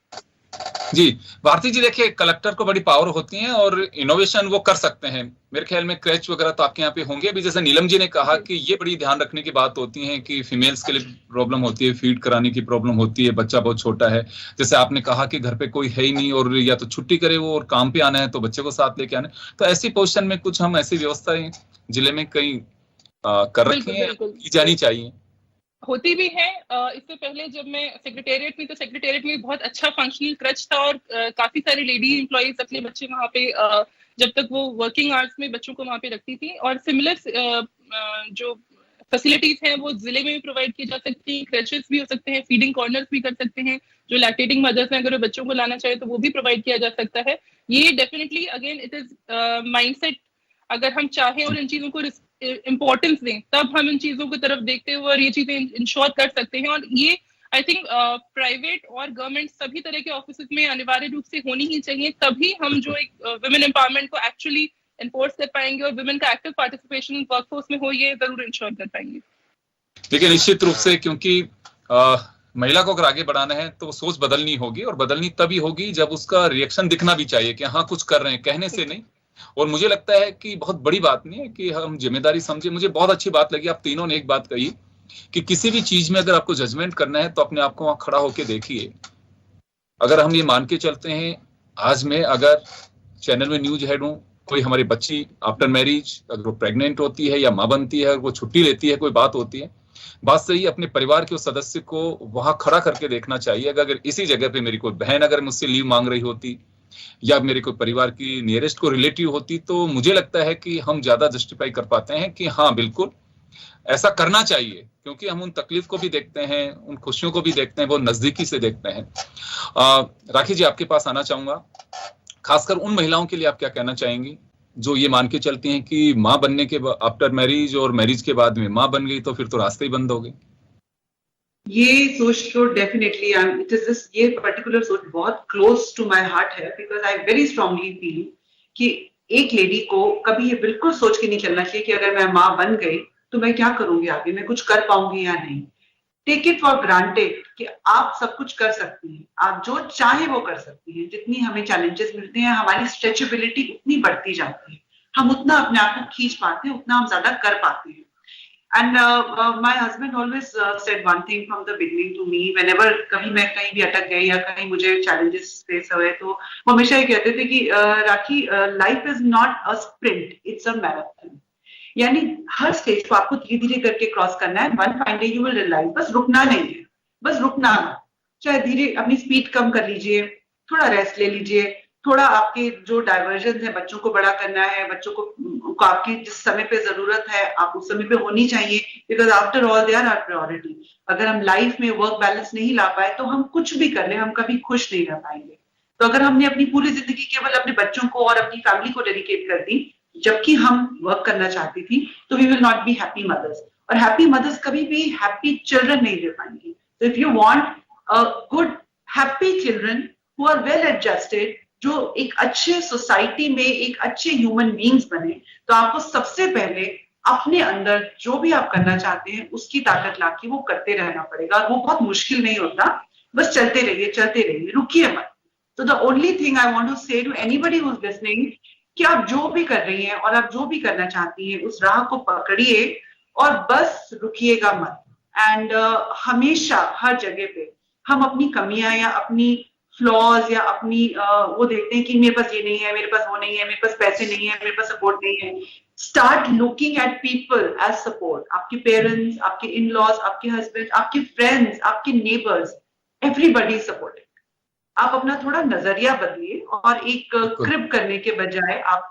जी भारती जी, देखिए कलेक्टर को बड़ी पावर होती है और इनोवेशन वो कर सकते हैं। मेरे ख्याल में क्रैच वगैरह तो आपके यहाँ पे होंगे। अभी जैसे नीलम जी ने कहा कि ये बड़ी ध्यान रखने की बात होती है कि फीमेल्स के लिए प्रॉब्लम होती है, फीड कराने की प्रॉब्लम होती है, बच्चा बहुत छोटा है। जैसे आपने कहा कि घर पे कोई है ही नहीं और या तो छुट्टी करे वो और काम पे आना है तो बच्चे को साथ लेके आना है। तो ऐसी पोजिशन में कुछ हम ऐसी व्यवस्थाएं जिले में कहीं कर रखी है, की जानी चाहिए। होती भी है। इससे पहले जब मैं सेक्रेटेरिएट में, तो सेक्रेटेरिएट में बहुत अच्छा फंक्शनल क्रच था और काफी सारी लेडी एम्प्लॉइज अपने बच्चे वहाँ पे जब तक वो वर्किंग आवर्स में बच्चों को वहाँ पे रखती थी। और सिमिलर जो फैसिलिटीज हैं वो जिले में भी प्रोवाइड की जा सकती है। क्रचेस भी हो सकते हैं, फीडिंग कॉर्नर्स भी कर सकते हैं। जो लैक्टेटिंग मदर्स हैं अगर वो बच्चों को लाना चाहे तो वो भी प्रोवाइड किया जा सकता है। ये definitely again it is mindset. अगर हम चाहें और इन चीजों को इम्पोर्टेंस दें तब हम इन चीजों की तरफ देखते हुए और ये चीजें इंश्योर कर सकते हैं। और ये आई थिंक प्राइवेट और गवर्नमेंट सभी तरह के ऑफिस में अनिवार्य रूप से होनी ही चाहिए। तभी हम जो एक वुमेन एम्पावरमेंट को एक्चुअली एनफोर्स कर पाएंगे और वुमेन का एक्टिव पार्टिसिपेशन वर्कफोर्स में हो, ये जरूर इंश्योर कर पाएंगे। देखिए निश्चित रूप से, क्योंकि महिला को अगर आगे बढ़ाना है तो सोच बदलनी होगी और बदलनी तभी होगी जब उसका रिएक्शन दिखना भी चाहिए कि हाँ कुछ कर रहे हैं, कहने से नहीं। और मुझे लगता है कि बहुत बड़ी बात नहीं है कि हम जिम्मेदारी समझे। मुझे बहुत अच्छी बात लगी आप तीनों ने एक बात कही कि किसी भी चीज में अगर आपको जजमेंट करना है तो अपने आप को वहां खड़ा होकर देखिए। अगर हम ये मान के चलते हैं, आज मैं अगर चैनल में न्यूज हेड हूं, कोई हमारी बच्ची आफ्टर मैरिज अगर वो प्रेग्नेंट होती है या माँ बनती है, वो छुट्टी लेती है, कोई बात होती है, बात सही, अपने परिवार के उस सदस्य को वहां खड़ा करके देखना चाहिए। अगर इसी जगह पे मेरी कोई बहन अगर मुझसे लीव मांग रही होती या मेरे कोई परिवार की नियरेस्ट को रिलेटिव होती, तो मुझे लगता है कि हम ज्यादा जस्टिफाई कर पाते हैं कि हाँ बिल्कुल ऐसा करना चाहिए, क्योंकि हम उन तकलीफ को भी देखते हैं, उन खुशियों को भी देखते हैं, बहुत नजदीकी से देखते हैं। राखी जी आपके पास आना चाहूंगा, खासकर उन महिलाओं के लिए आप क्या कहना चाहेंगी जो ये मान के चलती हैं कि माँ बनने के आफ्टर मैरिज और मैरिज के बाद में माँ बन गई तो फिर तो रास्ते ही बंद हो गए? ये सोच तो डेफिनेटली ये पर्टिकुलर सोच बहुत क्लोज टू माय हार्ट है, because I very strongly feel कि एक लेडी को कभी ये बिल्कुल सोच के नहीं चलना चाहिए कि अगर मैं माँ बन गई तो मैं क्या करूंगी आगे, मैं कुछ कर पाऊंगी या नहीं। टेक इट फॉर ग्रांटेड कि आप सब कुछ कर सकती हैं, आप जो चाहे वो कर सकती हैं। जितनी हमें चैलेंजेस मिलते हैं हमारी स्ट्रेचेबिलिटी उतनी बढ़ती जाती है, हम उतना अपने आप को खींच पाते हैं, उतना हम ज्यादा कर पाते हैं। And my husband always said one thing from the beginning to me, whenever कभी मैं कहीं भी अटक गई या कहीं मुझे challenges फेस हुए, तो वो हमेशा ये कहते थे कि राखी, life is not a sprint, it's a marathon। यानी हर स्टेज को आपको धीरे धीरे करके क्रॉस करना है। One fine day you will realize, बस रुकना नहीं है, बस रुकना है। चाहे धीरे अपनी स्पीड कम कर लीजिए, थोड़ा रेस्ट ले लीजिए, थोड़ा आपके जो डाइवर्जन है, बच्चों को बड़ा करना है, बच्चों को आपकी जिस समय पे जरूरत है आप उस समय पे होनी चाहिए, because after all they are our priority. अगर हम लाइफ में वर्क बैलेंस नहीं ला पाए तो हम कुछ भी कर ले, हम कभी खुश नहीं रह पाएंगे। तो अगर हमने अपनी पूरी जिंदगी केवल अपने बच्चों को और अपनी फैमिली को डेडिकेट कर दी जबकि हम वर्क करना चाहती थी, तो we will not be happy mothers. और हैप्पी मदर्स कभी भी हैप्पी चिल्ड्रन नहीं दे पाएंगी। तो if you want a good happy children who are well adjusted, जो एक अच्छे सोसाइटी में एक अच्छे ह्यूमन बींग्स बने, तो आपको सबसे पहले अपने अंदर जो भी आप करना चाहते हैं उसकी ताकत लाके वो करते रहना पड़ेगा। और वो बहुत मुश्किल नहीं होता, बस चलते रहिए, रुकिए मत। तो the only thing I want to say to anybody who is listening कि आप जो भी कर रही हैं और आप जो भी करना चाहती हैं उस राह को पकड़िए और बस रुकिएगा मत। एंड हमेशा हर जगह पे हम अपनी कमियां या अपनी फ्लॉज या अपनी वो देखते हैं कि मेरे पास ये नहीं है, मेरे पास वो नहीं है, मेरे पास पैसे नहीं है, मेरे पास सपोर्ट नहीं है. Start looking at people as support. आपके पेरेंट्स, आपके इन लॉज, आपके हस्बैंड, आपके फ्रेंड्स, आपके नेबर्स, एवरीबॉडी सपोर्टिंग. आप अपना थोड़ा नजरिया बदलिए और एक क्रिप करने के बजाय आप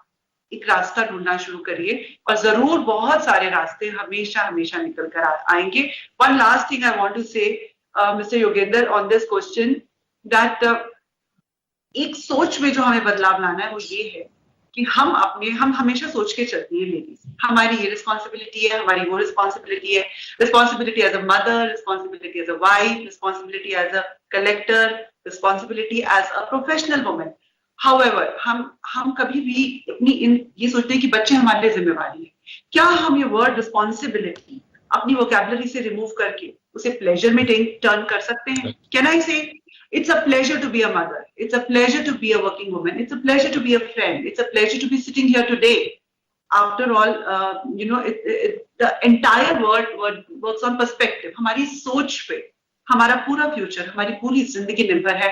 एक रास्ता ढूंढना शुरू करिए, और जरूर बहुत सारे रास्ते हमेशा हमेशा निकल कर आएंगे. One last thing I want to say mister Yogendra on this question, that एक सोच में जो हमें बदलाव लाना है वो ये है कि हम हमेशा सोच के चलती है लेडीज, हमारी ये रिस्पॉन्सिबिलिटी है, हमारी वो रिस्पॉन्सिबिलिटी है. Responsibility as a mother, responsibility as a wife, responsibility as a collector, responsibility as a professional women. However, हम कभी भी अपनी ये सोचते हैं कि बच्चे हमारे लिए जिम्मेवारी है. क्या हम ये वर्ड रिस्पॉन्सिबिलिटी अपनी वोकैबुलरी से रिमूव करके उसे प्लेजर में टर्न कर सकते हैं? कैन आई से it's a pleasure to be a mother, it's a pleasure to be a working woman, it's a pleasure to be a friend, it's a pleasure to be sitting here today. After all, the entire world works on perspective. हमारी सोच पे हमारा पूरा future, हमारी पूरी जिंदगी निर्भर है.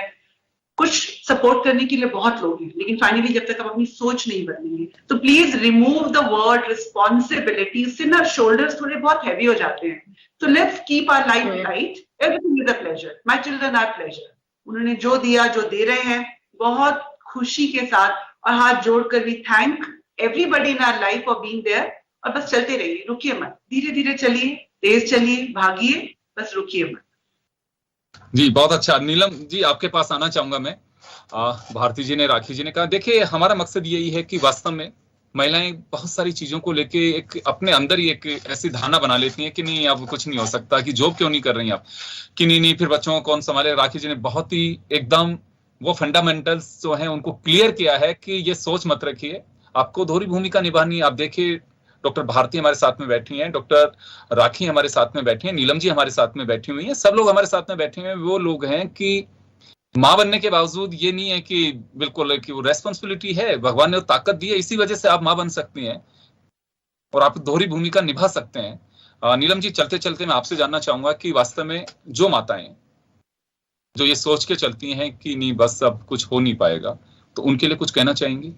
कुछ सपोर्ट करने के लिए बहुत लोग हैं, लेकिन फाइनली जब तक आप अपनी सोच नहीं बदलेंगे, तो please remove the word responsibility. इससे ना शोल्डर्स थोड़े बहुत हैवी हो जाते हैं. तो let's keep our life light. Everything is a pleasure. My children are pleasure. उन्होंने जो दिया, जो दे रहे हैं, बहुत खुशी के साथ और हाथ जोड़कर भी thank everybody in our life for being there. और बस चलते रहिए, रुकिए मत, धीरे धीरे चलिए, तेज चलिए, भागिए, बस रुकिए मत. जी बहुत अच्छा. नीलम जी आपके पास आना चाहूंगा मैं. भारती जी ने, राखी जी ने कहा, देखिए हमारा मकसद यही है कि वास्तव में महिलाएं बहुत सारी चीजों को लेके एक अपने अंदर ही एक ऐसी धारणा बना लेती हैं कि नहीं अब कुछ नहीं हो सकता, कि जॉब क्यों नहीं कर रही आप, कि नहीं फिर बच्चों को कौन संभाले. राखी जी ने बहुत ही एकदम वो फंडामेंटल्स जो हैं उनको क्लियर किया है कि ये सोच मत रखिए, आपको दोहरी भूमिका निभानी है. आप देखिए डॉक्टर भारती हमारे साथ में बैठी हैं, डॉक्टर राखी हमारे साथ में बैठी हैं, नीलम जी हमारे साथ में बैठी हुई हैं, सब लोग हमारे साथ में बैठे हुए हैं. वो लोग हैं कि माँ बनने के बावजूद ये नहीं है कि बिल्कुल कि वो रेस्पॉन्सिबिलिटी है, भगवान ने वो ताकत दी है, इसी वजह से आप माँ बन सकती हैं और आप दोहरी भूमिका निभा सकते हैं. नीलम जी चलते चलते मैं आपसे जानना चाहूंगा कि वास्तव में जो माताएं जो ये सोच के चलती हैं कि नहीं बस अब कुछ हो नहीं पाएगा, तो उनके लिए कुछ कहना चाहेंगी?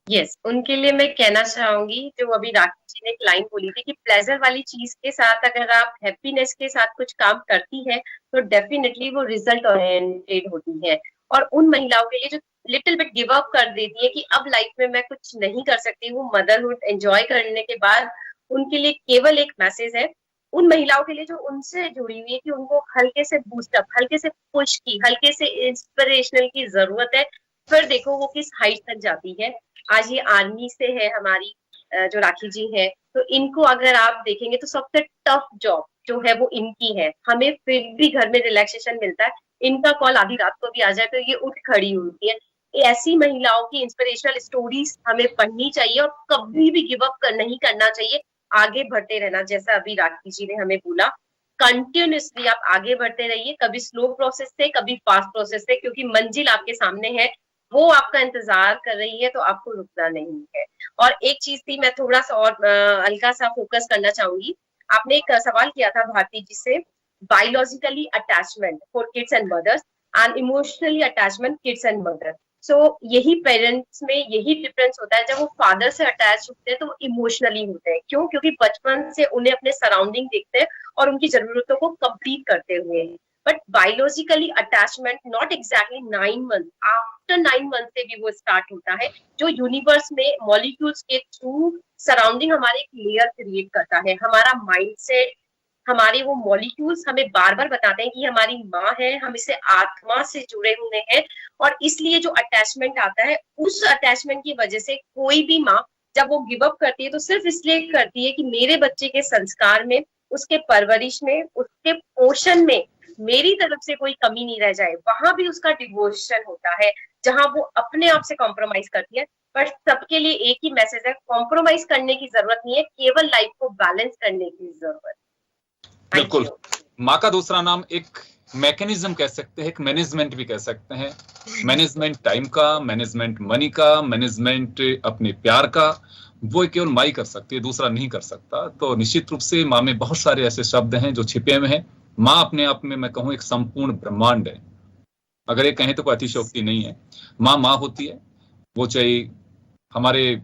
यस, उनके लिए मैं कहना चाहूंगी जो अभी राखी जी ने एक लाइन बोली थी कि प्लेजर वाली चीज के साथ अगर आप हैप्पीनेस के साथ कुछ काम करती है तो डेफिनेटली वो रिजल्ट ओरिएंटेड होती है. और उन महिलाओं के लिए जो लिटिल बिट गिव अप कर देती है कि अब लाइफ में मैं कुछ नहीं कर सकती हूँ, मदरहुड एंजॉय करने के बाद उनके लिए केवल एक मैसेज है उन महिलाओं के लिए जो उनसे जुड़ी हुई है कि उनको हल्के से बूस्टअप, हल्के से पुश की, हल्के से इंस्पिरेशनल की जरूरत है. फिर देखो वो किस हाइट तक जाती है. आज ये आर्मी से है हमारी जो राखी जी है, तो इनको अगर आप देखेंगे तो सबसे टफ जॉब जो है वो इनकी है. हमें फिर भी घर में रिलैक्सेशन मिलता है, इनका कॉल आधी रात को भी आ जाए तो ये उठ खड़ी होती है. ऐसी महिलाओं की इंस्पिरेशनल स्टोरीज हमें पढ़नी चाहिए और कभी भी गिव अप नहीं करना चाहिए, आगे बढ़ते रहना. जैसा अभी राखी जी ने हमें बोला, कंटिन्यूसली आप आगे बढ़ते रहिए, कभी स्लो प्रोसेस से कभी फास्ट प्रोसेस से, क्योंकि मंजिल आपके सामने है, वो आपका इंतजार कर रही है, तो आपको रुकना नहीं है. और एक चीज थी, मैं थोड़ा सा और हल्का सा फोकस करना चाहूंगी. आपने एक सवाल किया था भारती जी से, biologically attachment for kids and mothers and emotionally attachment kids and mother. So यही पेरेंट्स में यही डिफरेंस होता है, जब वो फादर से अटैच होते हैं तो वो इमोशनली होते हैं. क्यों? क्योंकि बचपन से उन्हें अपने सराउंडिंग देखते हैं और उनकी जरूरतों को कंप्लीट करते हुए. But biologically attachment not exactly 9 month, after 9 month से भी वो स्टार्ट होता है, जो यूनिवर्स में मॉलिक्यूल्स के थ्रू सराउंडिंग हमारे एक लेयर क्रिएट करता है. हमारा माइंडसेट, हमारे वो मॉलिक्यूल्स हमें बार बार बताते हैं कि हमारी माँ है, हम इसे आत्मा से जुड़े हुए हैं. और इसलिए जो अटैचमेंट आता है, उस अटैचमेंट की वजह से कोई भी माँ जब वो गिव अप करती है तो सिर्फ इसलिए करती है कि मेरे बच्चे के संस्कार में, उसके परवरिश में, उसके पोषण में मेरी तरफ से कोई कमी नहीं रह जाए. वहां भी उसका डिवोशन होता है जहां वो अपने आप से कॉम्प्रोमाइज करती है. पर सबके लिए एक ही मैसेज है, कॉम्प्रोमाइज करने की जरूरत नहीं है, केवल लाइफ को बैलेंस करने की जरूरत. बिल्कुल. माँ का दूसरा नाम एक मैकेनिज्म कह सकते हैं, एक मैनेजमेंट भी कह सकते हैं. मैनेजमेंट टाइम का, मैनेजमेंट मनी का, मैनेजमेंट अपने प्यार का, वो केवल माँ ही कर सकती है, दूसरा नहीं कर सकता. तो निश्चित रूप से माँ में बहुत सारे ऐसे शब्द हैं जो छिपे हुए हैं. माँ अपने आप में मैं कहूँ एक संपूर्ण ब्रह्मांड है. अगर ये कहें तो कोई अतिशयोक्ति नहीं है। माँ माँ होती है, वो चाहे हमारे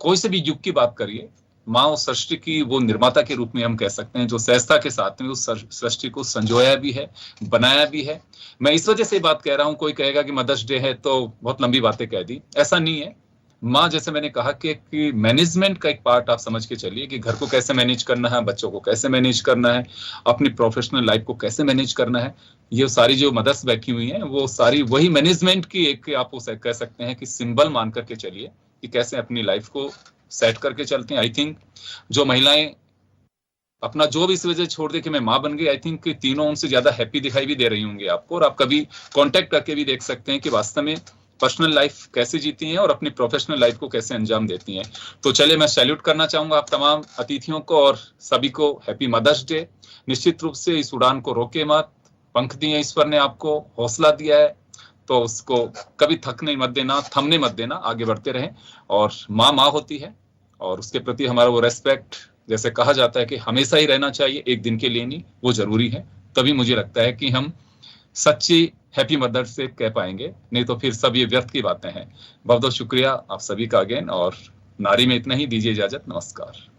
कोई से भी युग की बात करिए, माँ उस सृष्टि की वो निर्माता के रूप में हम कह सकते हैं, जो सहजता के साथ में उस सृष्टि को संजोया भी है, बनाया भी है। मैं इस वजह से बात कह रहा हूँ, कोई कहेगा कि मदर्स डे है तो बहुत लंबी बातें कह दी, ऐसा नहीं है। माँ, जैसे मैंने कहा कि मैनेजमेंट का एक पार्ट आप समझ के चलिए कि घर को कैसे मैनेज करना है, बच्चों को कैसे मैनेज करना है, अपनी प्रोफेशनल लाइफ को कैसे मैनेज करना है। ये सारी जो मदर्स बैठी हुई हैं वो सारी वही मैनेजमेंट की एक आप उसे कह सकते हैं कि सिंबल मान करके चलिए कि कैसे अपनी लाइफ को सेट करके चलते हैं। आई थिंक जो महिलाएं अपना जॉब इस वजह छोड़ दे कि मैं माँ बन गई, आई थिंक तीनों उनसे ज्यादा हैप्पी दिखाई भी दे रही होंगी आपको। और आप कभी कांटेक्ट करके भी देख सकते हैं कि वास्तव में पर्सनल लाइफ कैसे जीती हैं और अपनी प्रोफेशनल लाइफ को कैसे अंजाम देती हैं। तो चलिए, मैं सैल्यूट करना चाहूंगा आप तमाम अतिथियों को और सभी को हैप्पी मदर्स डे। निश्चित रूप से इस उड़ान को रोके मत, पंख दिए ईश्वर ने आपको, हौसला दिया है, तो उसको कभी थकने मत देना, थमने मत देना, आगे बढ़ते रहें। और माँ माँ होती है और उसके प्रति हमारा वो रेस्पेक्ट, जैसे कहा जाता है कि हमेशा ही रहना चाहिए, एक दिन के लिए नहीं, वो जरूरी है। तभी मुझे लगता है कि हम सच्ची हैप्पी मदर्स से कह पाएंगे, नहीं तो फिर सब ये व्यर्थ की बातें हैं। बहुत बहुत शुक्रिया आप सभी का अगेन, और नारी में इतना ही, दीजिए इजाजत, नमस्कार।